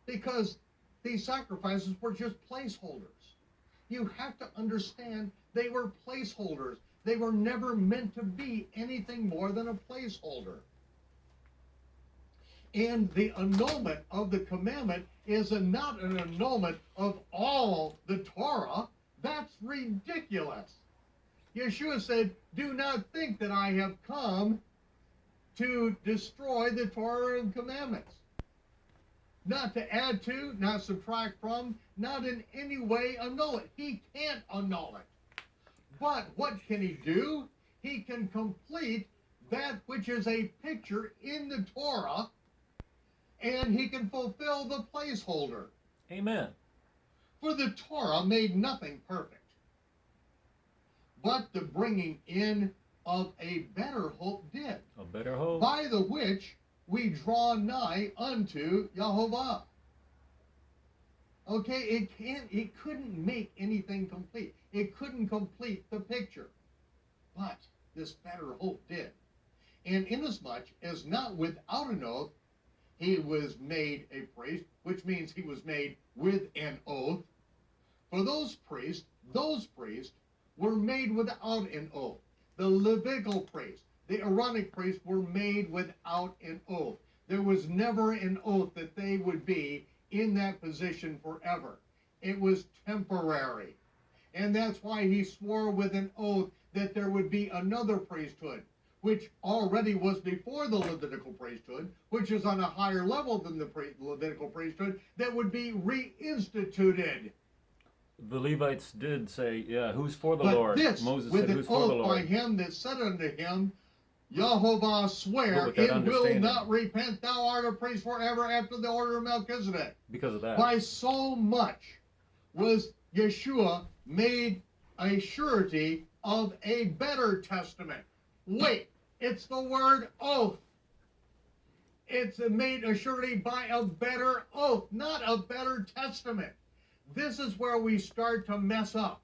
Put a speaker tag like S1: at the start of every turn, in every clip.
S1: because these sacrifices were just placeholders. You have to understand they were placeholders. They were never meant to be anything more than a placeholder. And the annulment of the commandment is not an annulment of all the Torah. That's ridiculous. Yeshua said, do not think that I have come to destroy the Torah and commandments. Not to add to, not subtract from, not in any way annul it. He can't annul it. But what can he do? He can complete that which is a picture in the Torah, and he can fulfill the placeholder.
S2: Amen.
S1: For the Torah made nothing perfect, but the bringing in of a better hope did.
S2: A better hope.
S1: By the which we draw nigh unto Jehovah. Okay, it couldn't make anything complete. It couldn't complete the picture. But this better hope did. And inasmuch as not without an oath, he was made a priest, which means he was made with an oath. For those priests were made without an oath. The Levitical priests, the Aaronic priests were made without an oath. There was never an oath that they would be in that position forever. It was temporary. And that's why he swore with an oath that there would be another priesthood, which already was before the Levitical priesthood, which is on a higher level than the Levitical priesthood, that would be reinstituted.
S2: The Levites did say, yeah, who's for the
S1: but
S2: Lord?
S1: This,
S2: Moses
S1: with
S2: said,
S1: an
S2: who's for the
S1: oath
S2: Lord?
S1: by him that said unto him, Jehovah swear, it will not repent, thou art a priest forever after the order of Melchizedek.
S2: Because of that.
S1: By so much was Yeshua made a surety of a better testament. Wait, it's the word oath. It's made a surety by a better oath, not a better testament. This is where we start to mess up,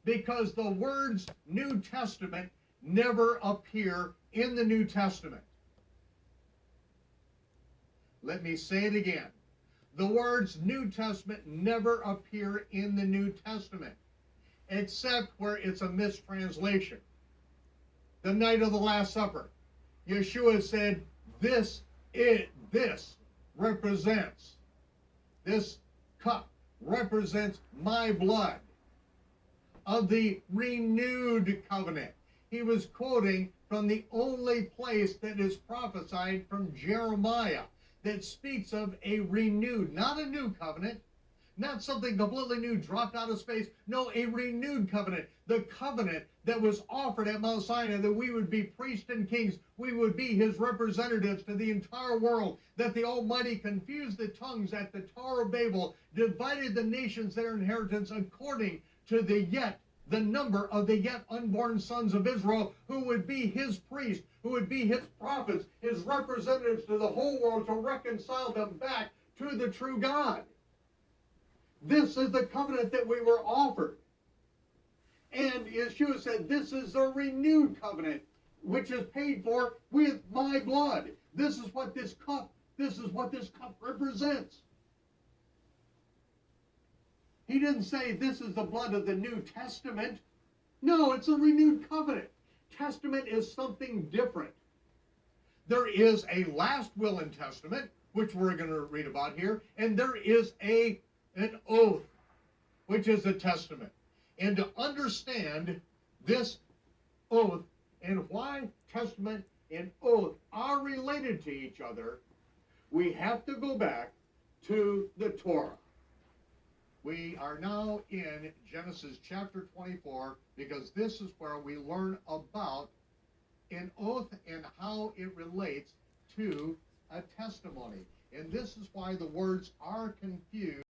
S1: because the words New Testament never appear in the New Testament. Let me say it again. The words New Testament never appear in the New Testament, except where it's a mistranslation. The night of the Last Supper, Yeshua said, this represents, this cup represents my blood of the renewed covenant. He was quoting from the only place that is prophesied from Jeremiah that speaks of a renewed, not a new covenant, not something completely new dropped out of space. No, a renewed covenant. The covenant that was offered at Mount Sinai, that we would be priests and kings. We would be his representatives to the entire world. That the Almighty confused the tongues at the Tower of Babel, divided the nations their inheritance according to the number of the yet unborn sons of Israel, who would be his priests, who would be his prophets, his representatives to the whole world to reconcile them back to the true God. This is the covenant that we were offered. And Yeshua said, this is a renewed covenant, which is paid for with my blood. This is what this cup represents. He didn't say this is the blood of the New Testament. No, it's a renewed covenant. Testament is something different. There is a last will and testament, which we're going to read about here, and there is an oath, which is a testament. And to understand this oath and why testament and oath are related to each other, we have to go back to the Torah. We are now in Genesis chapter 24, because this is where we learn about an oath and how it relates to a testimony. And this is why the words are confused.